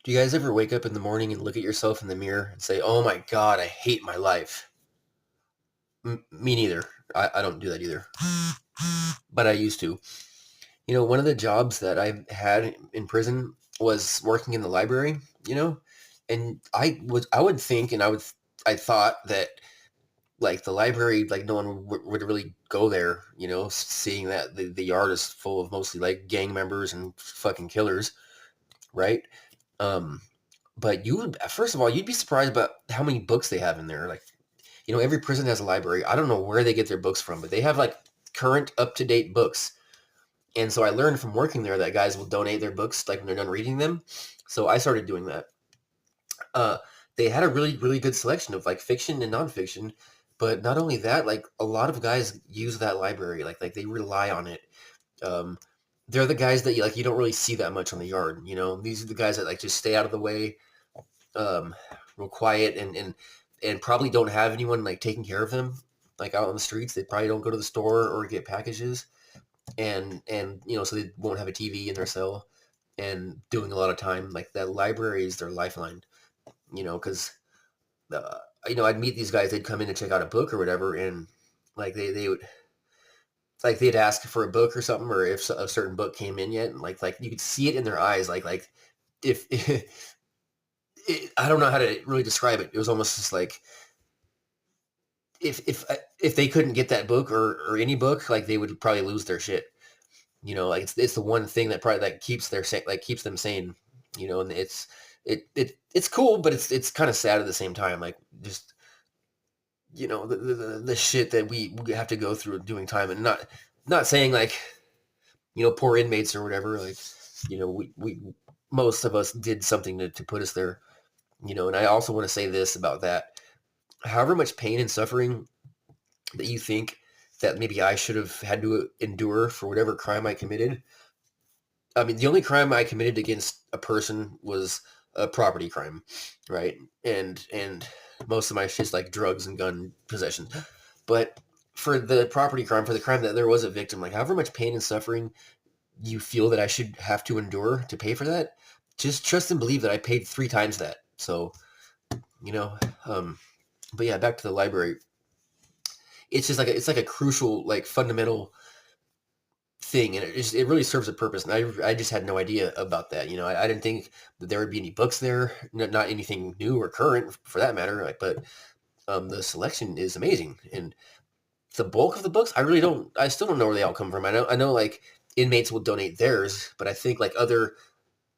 Do you guys ever wake up in the morning and look at yourself in the mirror and say, "Oh my God, I hate my life"? Me neither. I don't do that either, but I used to. One of the jobs that I had in prison was working in the library. And I would think, and I thought that like the library, like no one would really go there. Seeing that the yard is full of mostly like gang members and fucking killers, right? Um, but you would, first of all, you'd be surprised about how many books they have in there. Like, every prison has a library. I don't know where they get their books from, but they have like current up to date books. And so I learned from working there that guys will donate their books like when they're done reading them. So I started doing that. Uh, they had a really, really good selection of like fiction and nonfiction. But not only that, like a lot of guys use that library. Like they rely on it. Um, they're the guys that you don't really see that much on the yard. These are the guys that like just stay out of the way, um, real quiet, and probably don't have anyone like taking care of them like out on the streets. They probably don't go to the store or get packages, and so they won't have a TV in their cell and doing a lot of time. Like that library is their lifeline. Because I'd meet these guys. They'd come in to check out a book or whatever, and like they would like they'd ask for a book or something, or if a certain book came in yet, and like you could see it in their eyes, like if I don't know how to really describe it. It was almost just like if they couldn't get that book or any book, like they would probably lose their shit. Like it's the one thing that probably like keeps them sane. And it's cool, but it's kind of sad at the same time. Like just the shit that we have to go through doing time, and not saying like poor inmates or whatever. Like we most of us did something to put us there. And I also want to say this about that. However much pain and suffering that you think that maybe I should have had to endure for whatever crime I committed. I mean, the only crime I committed against a person was a property crime, right? And most of my shit's like drugs and gun possession. But for the property crime, for the crime that there was a victim, like however much pain and suffering you feel that I should have to endure to pay for that, just trust and believe that I paid 3 times that. So, you know, um, but yeah, back to the library. It's just like it's like a crucial, like fundamental thing, and it really serves a purpose. And I just had no idea about that. I didn't think that there would be any books there, not anything new or current for that matter. Like, but the selection is amazing, and the bulk of the books, I still don't know where they all come from. I know like inmates will donate theirs, but I think like other